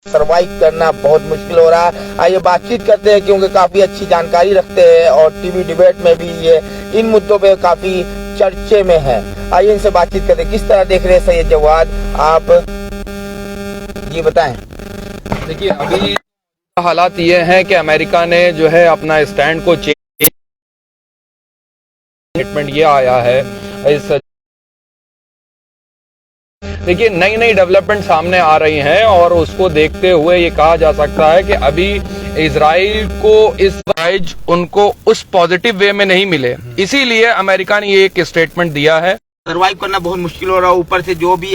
Survive करना बहुत मुश्किल हो रहा है। आइए बातचीत करते हैं, क्योंकि काफी अच्छी जानकारी रखते हैं और टीवी डिबेट में भी ये इन मुद्दों पे काफी चर्चे में है। आइए इनसे बातचीत करते हैं। किस तरह देख रहे हैं सैयद जवाद, आप ये बताएं। देखिए, अभी हालात ये हैं कि अमेरिका ने जो है अपना स्टैंड को चेंज, स्टेटमेंट ये आया है इस, देखिए नई नई डेवलपमेंट सामने आ रही हैं और उसको देखते हुए ये कहा जा सकता है कि अभी इजराइल को इस राइज उनको उस पॉजिटिव वे में नहीं मिले, इसीलिए अमेरिका ने ये एक स्टेटमेंट दिया है। सर्वाइव करना बहुत मुश्किल हो रहा है, ऊपर से जो भी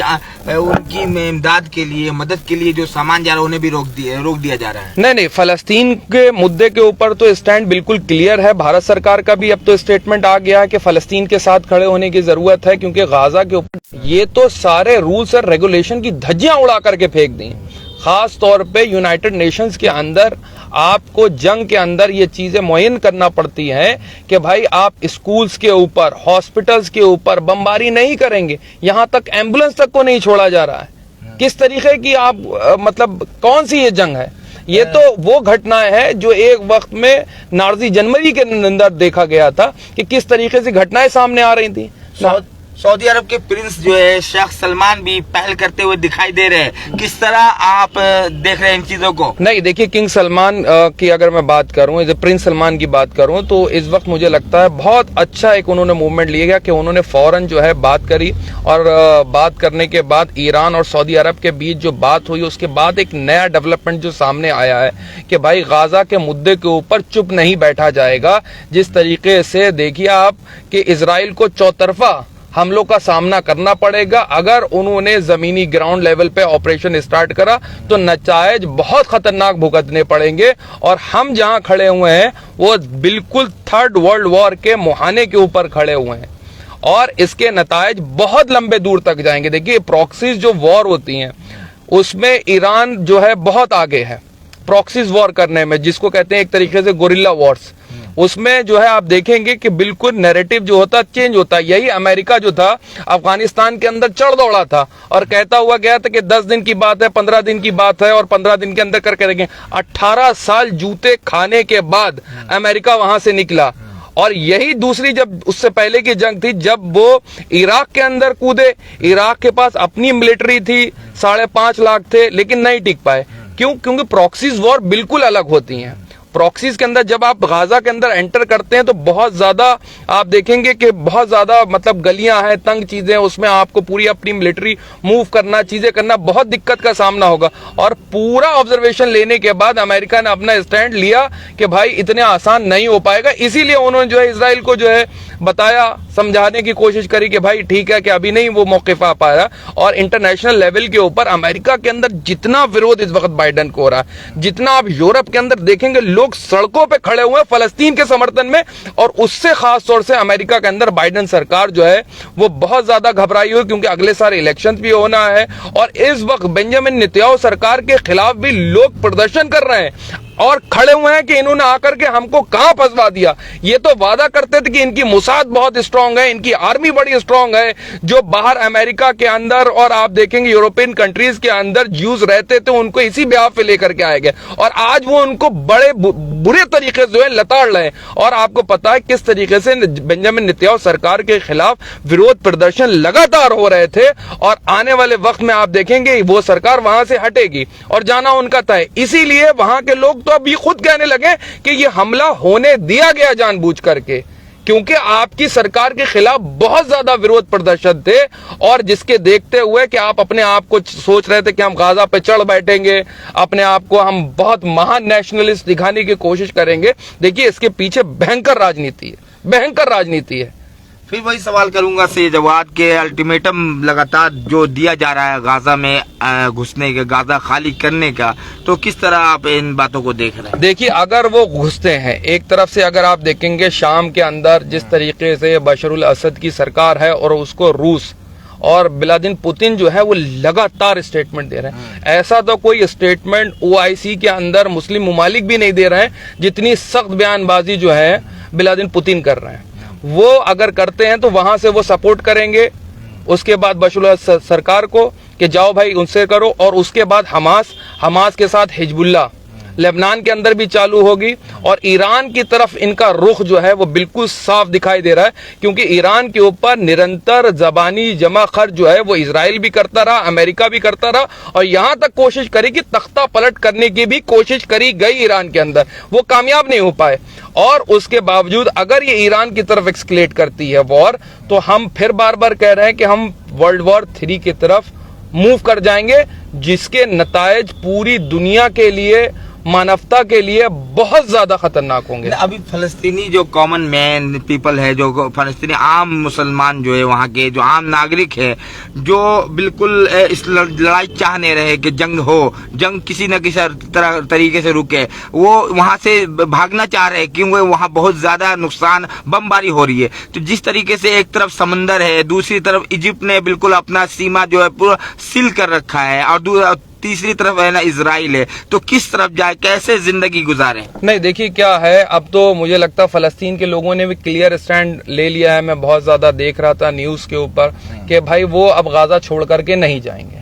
उनकी इमदाद के लिए, मदद के लिए जो सामान जा रहा है उन्हें भी रोक दिया जा रहा है। नहीं, फलस्तीन के मुद्दे के ऊपर तो स्टैंड बिल्कुल क्लियर है। भारत सरकार का भी अब तो स्टेटमेंट आ गया है कि फलस्तीन के साथ खड़े होने की जरूरत है, क्योंकि गाजा के ऊपर ये तो सारे रूल्स और रेगुलेशन की धज्जियां उड़ा करके फेंक दी। खास तौर पे यूनाइटेड नेशंस के अंदर आपको जंग के अंदर ये चीजें मुयन करना पड़ती हैं कि भाई आप स्कूल्स के ऊपर, हॉस्पिटल्स के ऊपर बमबारी नहीं करेंगे, यहां तक एम्बुलेंस तक को नहीं छोड़ा जा रहा है। किस तरीके की आप मतलब कौन सी ये जंग है? ये तो वो घटनाएं हैं जो एक वक्त में नाजी जनवरी के अंदर देखा गया था कि किस तरीके से घटनाएं सामने आ रही थी। सऊदी अरब के प्रिंस जो है शेख सलमान भी पहल करते हुए दिखाई दे रहे हैं। किस तरह आप देख रहे हैं इन चीजों को? नहीं, देखिए किंग सलमान की अगर मैं बात करूं, प्रिंस सलमान की बात करूं, तो इस वक्त मुझे लगता है बहुत अच्छा एक उन्होंने मूवमेंट लिया गया कि उन्होंने फौरन जो है बात करी और बात करने के बाद ईरान और सऊदी अरब के बीच जो बात हुई, उसके बाद एक नया डेवलपमेंट जो सामने आया है कि भाई गाजा के मुद्दे के ऊपर चुप नहीं बैठा जाएगा। जिस तरीके से देखिए आप कि इजराइल को चौतरफा हमलों का सामना करना पड़ेगा। अगर उन्होंने जमीनी ग्राउंड लेवल पे ऑपरेशन स्टार्ट करा तो नतायज बहुत खतरनाक भुगतने पड़ेंगे और हम जहां खड़े हुए हैं वो बिल्कुल थर्ड वर्ल्ड वॉर के मुहाने के ऊपर खड़े हुए हैं और इसके नतायज बहुत लंबे दूर तक जाएंगे। देखिए प्रॉक्सीज जो वॉर होती हैं उसमें ईरान जो है बहुत आगे है प्रॉक्सीज वॉर करने में, जिसको कहते हैं एक तरीके से गोरिल्ला वॉर्स। उसमें जो है आप देखेंगे कि बिल्कुल नैरेटिव जो होता चेंज होता है। यही अमेरिका जो था अफगानिस्तान के अंदर चढ़ दौड़ा था और कहता हुआ गया था कि 10 दिन की बात है, 15 दिन की बात है और 15 दिन के अंदर करके देखें 18 साल जूते खाने के बाद अमेरिका वहां से निकला। और यही दूसरी जब उससे पहले की जंग थी जब वो इराक के अंदर कूदे, इराक के पास अपनी मिलिट्री थी, 5.5 लाख थे, लेकिन नहीं टिक पाए। क्यों? क्योंकि प्रॉक्सीज वॉर बिल्कुल अलग होती हैं। प्रॉक्सीज के अंदर जब आप गाजा के अंदर एंटर करते हैं तो बहुत ज्यादा आप देखेंगे कि बहुत ज्यादा मतलब गलियां हैं, तंग चीजें, उसमें आपको पूरी अपनी मिलिट्री मूव करना, चीजें करना, बहुत दिक्कत का सामना होगा। और पूरा ऑब्जर्वेशन लेने के बाद अमेरिका ने अपना स्टैंड लिया कि भाई इतने आसान नहीं हो पाएगा। इसीलिए उन्होंने जो है इजराइल को जो है बताया, समझाने की कोशिश करी कि भाई ठीक है कि अभी नहीं वो मौक़िफ़ आ पाया। और इंटरनेशनल लेवल के ऊपर अमेरिका के अंदर जितना विरोध इस वक्त बाइडेन को हो रहा है, जितना आप यूरोप के अंदर देखेंगे लोग सड़कों पे खड़े हुए हैं फलस्तीन के समर्थन में, और उससे खास तौर से अमेरिका के अंदर बाइडेन सरकार जो है वो बहुत ज्यादा घबराई हुई, क्योंकि अगले साल इलेक्शन भी होना है और इस वक्त बेंजामिन नेतन्याहू सरकार के खिलाफ भी लोग प्रदर्शन कर रहे हैं और खड़े हुए हैं कि इन्होंने आकर के हमको कहां फंसवा दिया। ये तो वादा करते थे कि इनकी मुसाद बहुत स्ट्रांग है, इनकी आर्मी बड़ी स्ट्रांग है, जो बाहर अमेरिका के अंदर और आप देखेंगे यूरोपियन कंट्रीज के अंदर ज्यूज रहते थे उनको इसी ब्याह पे लेकर के आए गए और आज वो उनको बड़े बुरे तरीके से जो है लताड़ रहे हैं। और आपको पता है किस तरीके से बेंजामिन नेतन्याहू सरकार के खिलाफ विरोध प्रदर्शन लगातार हो रहे थे और आने वाले वक्त में आप देखेंगे वो सरकार वहां से हटेगी और जाना उनका तय। इसीलिए वहां के लोग तो अब ये खुद कहने लगे कि ये हमला होने दिया गया जानबूझ करके, क्योंकि आपकी सरकार के खिलाफ बहुत ज्यादा विरोध प्रदर्शन थे और जिसके देखते हुए कि आप अपने आप को सोच रहे थे कि हम गाजा पे चढ़ बैठेंगे, अपने आप को हम बहुत महान नेशनलिस्ट दिखाने की कोशिश करेंगे। देखिए इसके पीछे भयंकर राजनीति है, भयंकर राजनीति है। फिर वही सवाल करूंगा सैयद जवाद के अल्टीमेटम लगातार जो दिया जा रहा है गाजा में घुसने का, गाजा खाली करने का, तो किस तरह आप इन बातों को देख रहे हैं? देखिए अगर वो घुसते हैं, एक तरफ से अगर आप देखेंगे शाम के अंदर जिस तरीके से बशरुल असद की सरकार है और उसको रूस और व्लादिमीर पुतिन जो है वो लगातार स्टेटमेंट दे रहे हैं, ऐसा तो कोई स्टेटमेंट ओआईसी के अंदर मुस्लिम ममालिक भी नहीं दे रहे हैं जितनी सख्त बयानबाजी जो है व्लादिमीर पुतिन कर रहे हैं। वो अगर करते हैं तो वहां से वो सपोर्ट करेंगे, उसके बाद बशरुल असद सरकार को, कि जाओ भाई उनसे करो, और उसके बाद हमास के साथ हिजबुल्लाह लेबनान के अंदर भी चालू होगी, और ईरान की तरफ इनका रुख जो है वो बिल्कुल साफ दिखाई दे रहा है, क्योंकि ईरान के ऊपर निरंतर जबानी जमा खर्च जो है वो इजराइल भी करता रहा, अमेरिका भी करता रहा, और यहां तक कोशिश करी कि तख्ता पलट करने की भी कोशिश करी गई ईरान के अंदर, वो कामयाब नहीं हो पाए। और उसके बावजूद अगर ये ईरान की तरफ एक्सक्लेट करती है वॉर, तो हम फिर बार बार कह रहे हैं कि हम वर्ल्ड वॉर 3 की तरफ मूव कर जाएंगे, जिसके नतायज पूरी दुनिया के लिए, मानवता के लिए बहुत ज्यादा खतरनाक होंगे। अभी फलस्तीनी जो कॉमन मैन पीपल है, जो फलस्तीनी आम मुसलमान जो है, वहाँ के जो आम नागरिक है, जो बिल्कुल इस लड़ाई चाह नहीं रहे कि जंग हो, जंग किसी न किसी तरीके से रुके, वो वहाँ से भागना चाह रहे हैं क्योंकि वहाँ बहुत ज्यादा नुकसान, बमबारी हो रही है। तो जिस तरीके से एक तरफ समंदर है, दूसरी तरफ इजिप्ट ने बिल्कुल अपना सीमा जो है पूरा सील कर रखा है, और तीसरी तरफ है ना इजराइल है, तो किस तरफ जाए, कैसे जिंदगी गुजारे? नहीं देखिए क्या है, अब तो मुझे लगता है फलस्तीन के लोगों ने भी क्लियर स्टैंड ले लिया है। मैं बहुत ज्यादा देख रहा था न्यूज के ऊपर कि भाई वो अब गाजा छोड़ करके नहीं जाएंगे,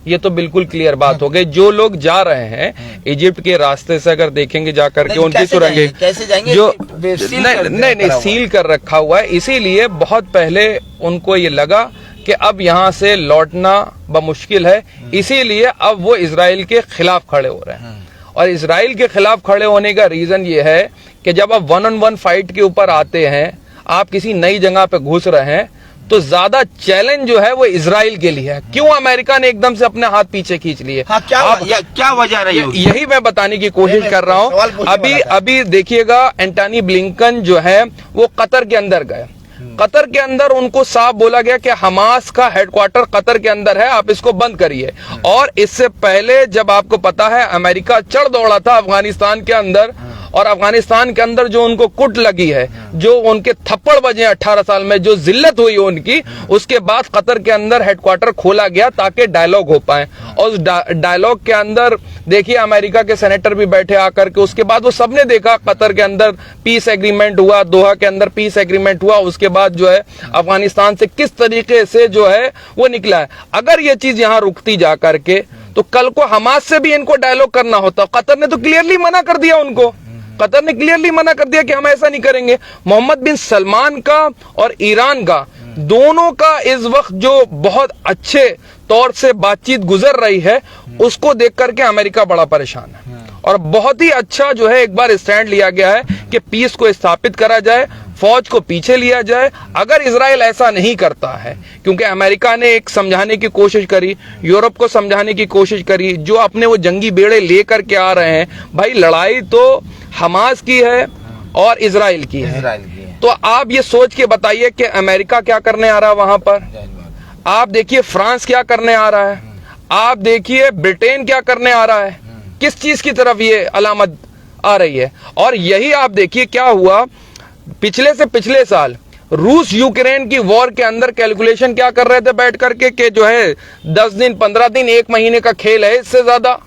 ये तो बिल्कुल क्लियर बात हो गई। जो लोग जा रहे हैं इजिप्ट के रास्ते से अगर देखेंगे जा करके उनकी सुरंगें कैसे जाएंगे, जो नहीं सील कर रखा हुआ है, इसीलिए बहुत पहले उनको ये लगा कि अब यहां से लौटना बमुश्किल है, इसीलिए अब वो इजराइल के खिलाफ खड़े हो रहे हैं। और इजराइल के खिलाफ खड़े होने का रीजन ये है कि जब आप 1-on-1 फाइट के ऊपर आते हैं, आप किसी नई जगह पे घुस रहे हैं, तो ज्यादा चैलेंज जो है वो इजराइल के लिए है। क्यों अमेरिका ने एकदम से अपने हाथ पीछे खींच लिए? हाँ, क्या वजह रही होगी? यही मैं बताने की कोशिश कर रहा हूँ। अभी देखिएगा, एंटनी ब्लिंकन जो है वो कतर के अंदर गए। कतर के अंदर उनको साफ बोला गया कि हमास का हेडक्वार्टर कतर के अंदर है, आप इसको बंद करिए। और इससे पहले जब आपको पता है अमेरिका चढ़ दौड़ा था अफगानिस्तान के अंदर, और अफगानिस्तान के अंदर जो उनको कुट लगी है, जो उनके थप्पड़ बजे 18 साल में जो जिल्लत हुई उनकी, उसके बाद कतर के अंदर हेडक्वार्टर खोला गया ताकि डायलॉग हो पाए। और उस डायलॉग के अंदर देखिए अमेरिका के सेनेटर भी बैठे आकर के, उसके बाद वो सबने देखा कतर के अंदर पीस एग्रीमेंट हुआ, दोहा के अंदर पीस एग्रीमेंट हुआ, उसके बाद जो है अफगानिस्तान से किस तरीके से जो है वो निकला है। अगर ये चीज यहां रुकती जा करके, तो कल को हमास से भी इनको डायलॉग करना होता। कतर ने तो क्लियरली मना कर दिया उनको, कतर ने क्लियरली मना कर दिया कि हम ऐसा नहीं करेंगे। मोहम्मद बिन सलमान का और ईरान का दोनों का इस वक्त जो बहुत अच्छे तौर से बातचीत गुजर रही है, उसको देख करके अमेरिका बड़ा परेशान है। और बहुत ही अच्छा जो है एक बार स्टैंड लिया गया है कि पीस को स्थापित करा जाए, फौज को पीछे लिया जाए। अगर इजराइल ऐसा नहीं करता है, क्योंकि अमेरिका ने एक समझाने की कोशिश करी, यूरोप को समझाने की कोशिश करी, जो अपने वो जंगी बेड़े लेकर के आ रहे हैं, भाई लड़ाई तो हमास की है और इजराइल की है। तो आप ये सोच के बताइए कि अमेरिका क्या करने आ रहा है वहां पर, आप देखिए फ्रांस क्या करने आ रहा है, आप देखिए ब्रिटेन क्या करने आ रहा है, किस चीज की तरफ ये अलामत आ रही है। और यही आप देखिए क्या हुआ पिछले से पिछले साल रूस यूक्रेन की वॉर के अंदर कैलकुलेशन क्या कर रहे थे बैठ करके कि जो है 10 दिन 15 दिन 1 महीने का खेल है, इससे ज्यादा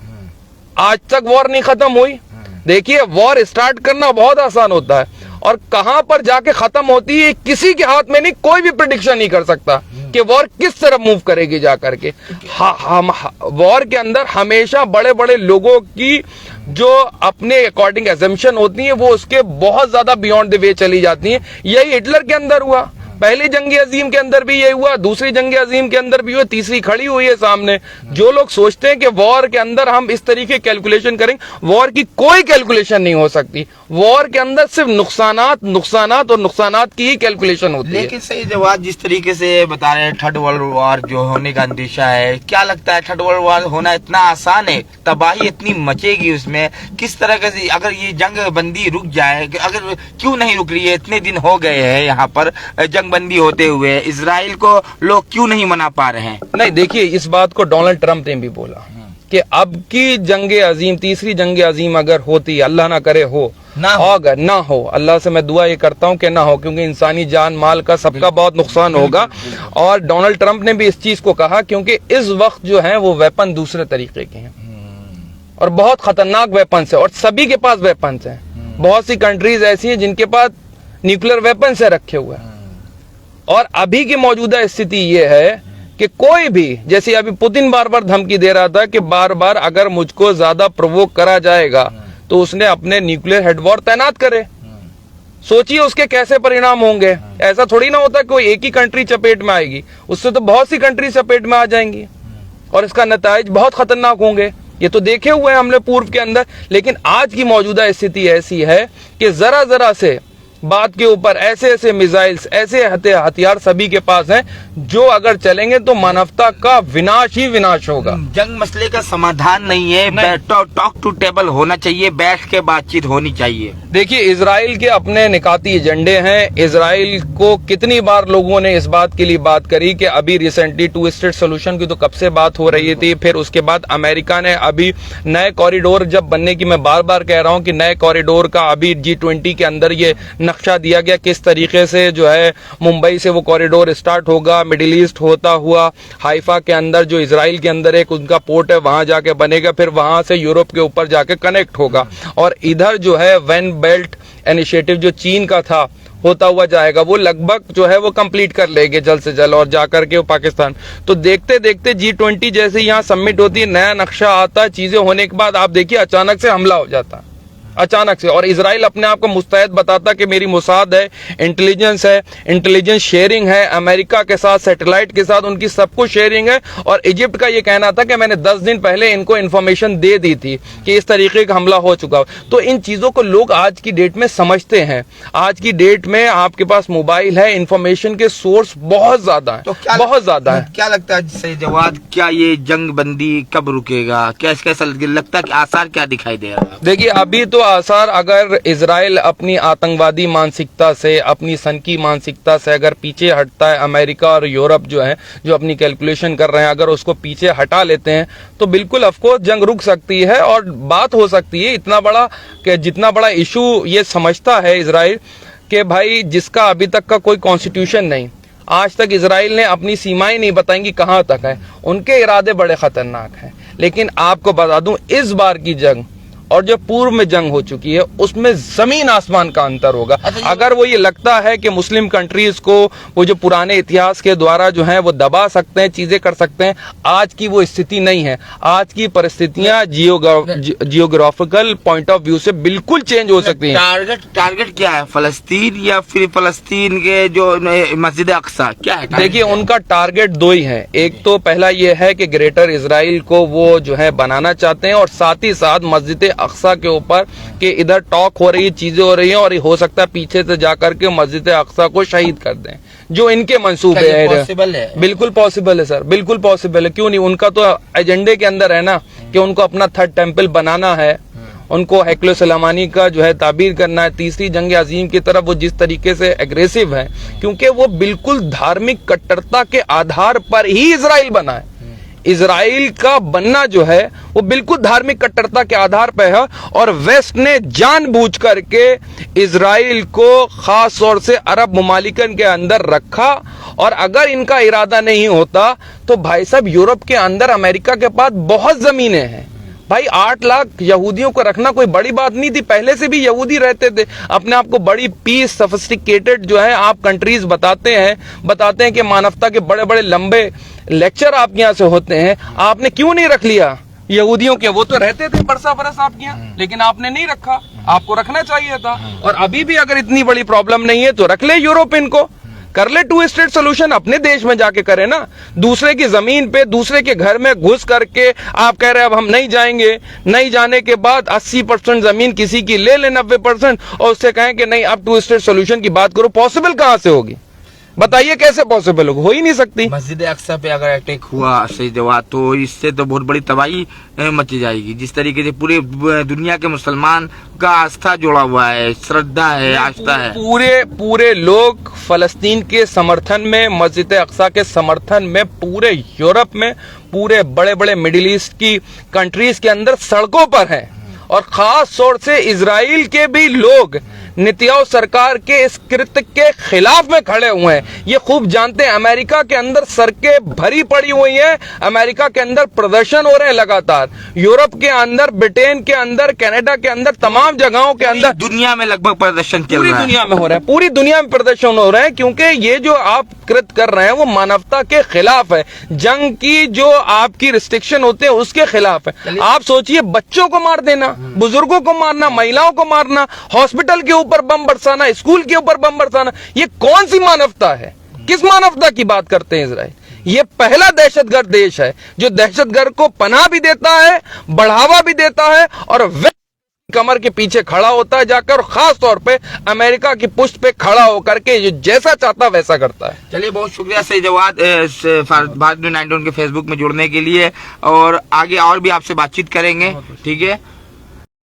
आज तक वॉर नहीं खत्म हुई। देखिए वॉर स्टार्ट करना बहुत आसान होता है और कहां पर जाके खत्म होती है किसी के हाथ में नहीं, कोई भी प्रेडिक्शन नहीं कर सकता कि वॉर किस तरफ मूव करेगी जा करके। हम वॉर के अंदर हमेशा बड़े बड़े लोगों की जो अपने अकॉर्डिंग एजम्पशन होती है वो उसके बहुत ज्यादा बियॉन्ड द वे चली जाती है। यही हिटलर के अंदर हुआ, पहली जंग अजीम के अंदर भी यही हुआ, दूसरी जंग अजीम के अंदर भी हुआ, तीसरी खड़ी हुई है सामने। जो लोग सोचते हैं कि वॉर के अंदर हम इस तरीके कैलकुलेशन करेंगे, वॉर की कोई कैलकुलेशन नहीं हो सकती। वॉर के अंदर सिर्फ नुकसानात और नुकसानात की ही कैलकुलेशन होती है। लेकिन सही जवाब जिस तरीके से बता रहे हैं, थर्ड वर्ल्ड वॉर जो होने का अंदेशा है, क्या लगता है थर्ड वर्ल्ड वॉर होना इतना आसान है? तबाही इतनी मचेगी उसमें, किस तरह से अगर ये जंग बंदी रुक जाए, अगर क्यों नहीं रुक रही है? इतने दिन हो गए हैं यहाँ पर जंग बंदी होते हुए, इजराइल को लोग क्यों नहीं मना पा रहे हैं? नहीं देखिए, इस बात को डोनाल्ड ट्रंप ने भी बोला कि अब की जंग अजीम, तीसरी जंग अजीम अगर होती, अल्लाह ना करे हो, अगर ना हो, अल्लाह से मैं दुआ ये करता हूं कि ना हो, क्योंकि इंसानी जान माल का सबका बहुत नुकसान होगा। और डोनाल्ड ट्रंप ने भी इस चीज को कहा क्योंकि इस वक्त जो है वो वेपन दूसरे तरीके के हैं और बहुत खतरनाक वेपन है, और सभी के पास वेपन है। बहुत सी कंट्रीज ऐसी हैं जिनके पास न्यूक्लियर वेपन से रखे हुए हैं। और अभी की मौजूदा स्थिति ये है कि कोई भी, जैसे अभी पुतिन बार बार धमकी दे रहा था कि बार बार अगर मुझको ज्यादा प्रोवोक करा जाएगा तो उसने अपने न्यूक्लियर हेड वॉर तैनात करे। सोचिए उसके कैसे परिणाम होंगे। ऐसा थोड़ी ना होता कोई एक ही कंट्री चपेट में आएगी, उससे तो बहुत सी कंट्री चपेट में आ जाएंगी और इसका नताइज बहुत खतरनाक होंगे। ये तो देखे हुए हैं हमने पूर्व के अंदर। लेकिन आज की मौजूदा स्थिति ऐसी है कि जरा जरा से बात के ऊपर ऐसे ऐसे मिसाइल्स, ऐसे हथियार सभी के पास हैं जो अगर चलेंगे तो मानवता का विनाश ही विनाश होगा। जंग मसले का समाधान नहीं है, टॉक टू टेबल होना चाहिए, बैठ के बातचीत होनी चाहिए। देखिए, इजराइल के अपने निकाती एजेंडे हैं। इजराइल को कितनी बार लोगों ने इस बात के लिए बात करी कि अभी रिसेंटली 2 स्टेट सोल्यूशन की तो कब से बात हो रही थी। फिर उसके बाद अमेरिका ने अभी नए कॉरिडोर जब बनने की, मैं बार बार कह रहा हूं कि नए कॉरिडोर का अभी G20 के अंदर ये नक्शा दिया गया, किस तरीके से जो है मुंबई से वो कॉरिडोर स्टार्ट होगा, मिडिल ईस्ट होता हुआ हाइफा के अंदर जो इजराइल के अंदर एक उनका पोर्ट है वहां जाके बनेगा, फिर वहां से यूरोप के ऊपर जाके कनेक्ट होगा। और इधर जो है वन बेल्ट इनिशिएटिव जो चीन का था होता हुआ जाएगा, वो लगभग जो है वो कंप्लीट कर लेंगे जल्द से जल्द और जाकर के वो पाकिस्तान। तो देखते देखते G20 जैसे यहाँ सबमिट होती है, नया नक्शा आता है, चीजें होने के बाद आप देखिए अचानक से हमला हो जाता है, अचानक से। और इजराइल अपने आप को मुस्तैद बताता कि मेरी मोसाद है, इंटेलिजेंस है, इंटेलिजेंस शेयरिंग है अमेरिका के साथ, सैटेलाइट के साथ उनकी सब कुछ शेयरिंग है। और इजिप्ट का ये कहना था कि मैंने 10 दिन पहले इनको इंफॉर्मेशन दे दी थी कि इस तरीके का हमला हो चुका हो। तो इन चीजों को लोग आज की डेट में समझते हैं। आज की डेट में आपके पास मोबाइल है, इंफॉर्मेशन के सोर्स बहुत ज्यादा है, तो बहुत ज्यादा है। क्या लगता है सही जवाब, क्या ये जंग बंदी कब रुकेगा? कैसा लगता है कि आसार क्या दिखाई दे रहा है? देखिए, अभी तो आसार, अगर इजराइल अपनी आतंकवादी मानसिकता से, अपनी सनकी मानसिकता से अगर पीछे हटता है, अमेरिका और यूरोप जो है जो अपनी कैलकुलेशन कर रहे हैं, अगर उसको पीछे हटा लेते हैं तो बिल्कुल ऑफकोर्स जंग रुक सकती है और बात हो सकती है। इतना बड़ा कि जितना बड़ा इशू ये समझता है इजराइल कि भाई जिसका अभी तक का कोई कॉन्स्टिट्यूशन नहीं, आज तक इजराइल ने अपनी सीमाएं नहीं बताएंगी कहां तक है, उनके इरादे बड़े खतरनाक हैं। लेकिन आपको बता दूं, इस बार की जंग और जो पूर्व में जंग हो चुकी है उसमें जमीन आसमान का अंतर होगा। अगर वो ये लगता है कि मुस्लिम कंट्रीज को वो जो पुराने इतिहास के द्वारा जो है वो दबा सकते हैं, चीजें कर सकते हैं, आज की वो स्थिति नहीं है। आज की परिस्थितियां जियोग्राफिकल पॉइंट ऑफ व्यू से बिल्कुल चेंज हो सकती हैं। टारगेट क्या है, फलस्तीन या फिर फलस्तीन के जो मस्जिद अक्सा, क्या है? देखिए, उनका टारगेट 2 ही है। एक तो पहला ये है कि ग्रेटर इजराइल को वो जो है बनाना चाहते हैं और साथ ही साथ मस्जिद अक्सा के ऊपर कि इधर टॉक हो रही है, चीजें हो रही हैं और हो सकता है पीछे से जाकर के मस्जिद अक्सा को शहीद कर दें, जो इनके मंसूबे हैं। पॉसिबल है? बिल्कुल पॉसिबल है सर, बिल्कुल पॉसिबल है। क्यों नहीं? उनका तो एजेंडे के अंदर है ना कि उनको अपना 3rd टेम्पल बनाना है, उनको हैकलो सलामानी का जो है ताबीर करना है। तीसरी जंग अजीम की तरफ वो जिस तरीके से एग्रेसिव है, क्योंकि वो बिल्कुल धार्मिक कट्टरता के आधार पर ही इजराइल बना है। इजराइल का बनना जो है वो बिल्कुल धार्मिक कट्टरता के आधार पर है और वेस्ट ने जानबूझ करके इजराइल को खास तौर से अरब ममालिकन के अंदर रखा। और अगर इनका इरादा नहीं होता तो भाई साहब, यूरोप के अंदर अमेरिका के पास बहुत जमीनें हैं भाई। 8 लाख यहूदियों को रखना कोई बड़ी बात नहीं थी, पहले से भी यहूदी रहते थे। अपने आप को बड़ी पीस सोफिस्टिकेटेड जो है आप कंट्रीज बताते हैं कि मानवता के बड़े बड़े लंबे लेक्चर आपके यहाँ से होते हैं। आपने क्यों नहीं रख लिया यहूदियों के? वो तो रहते थे बरसा बरस आपके यहाँ, लेकिन आपने नहीं रखा, आपको रखना चाहिए था। और अभी भी अगर इतनी बड़ी प्रॉब्लम नहीं है तो रख ले यूरोप, इनको कर ले 2 स्टेट सोल्यूशन, अपने देश में जाके करे ना। दूसरे की जमीन पे, दूसरे के घर में घुस करके आप कह रहे हैं अब हम नहीं जाएंगे, नहीं जाने के बाद 80% जमीन किसी की ले ले 90% और उससे कहें कि नहीं अब 2 स्टेट सोल्यूशन की बात करो। पॉसिबल कहां से होगी? बताइए कैसे पॉसिबल होगा? हो ही नहीं सकती। मस्जिद अक्सा पे अगर अटैक हुआ सही जवाब, तो इससे तो बहुत बड़ी तबाही मची जाएगी। जिस तरीके से पूरे दुनिया के मुसलमान का आस्था जुड़ा हुआ है, श्रद्धा है, आस्था है। पूरे लोग फलस्तीन के समर्थन में, मस्जिद अक्सा के समर्थन में, पूरे यूरोप में, पूरे बड़े बड़े मिडिल ईस्ट की कंट्रीज के अंदर सड़कों पर हैं। और खास तौर से इजराइल के भी लोग नेतन्याहू सरकार के इस कृत्य के खिलाफ में खड़े हुए हैं। ये खूब जानते हैं अमेरिका के अंदर सड़कें भरी पड़ी हुई हैं, अमेरिका के अंदर प्रदर्शन हो रहे हैं लगातार, यूरोप के अंदर, ब्रिटेन के अंदर, कनाडा के अंदर, तमाम जगहों के अंदर, दुनिया में लगभग प्रदर्शन चल पूरी रहा है। दुनिया में हो रहा है, पूरी दुनिया में प्रदर्शन हो रहे हैं, क्योंकि ये जो आप कृत्य कर रहे हैं वो मानवता के खिलाफ है, जंग की जो आपकी रिस्ट्रिक्शन होते हैं उसके खिलाफ है। आप सोचिए, बच्चों को मार देना, बुजुर्गों को मारना, महिलाओं को मारना, हॉस्पिटल के ऊपर बम बरसाना, स्कूल के ऊपर बम बरसाना, ये कौन सी मानवता है? किस मानवता की बात करते हैं इजराइल? ये पहला दहशतगर्द देश है जो दहशतगर्द को पनाह भी देता है, बढ़ावा भी देता है, और कमर के पीछे खड़ा होता है जाकर, खास तौर पे अमेरिका की पुष्ट पे खड़ा होकर के जो जैसा चाहता वैसा करता है। चलिए, बहुत शुक्रिया सही जवाब भारत न्यूज़ 91 के फेसबुक में जुड़ने के लिए, और आगे और भी आपसे बातचीत करेंगे, ठीक है।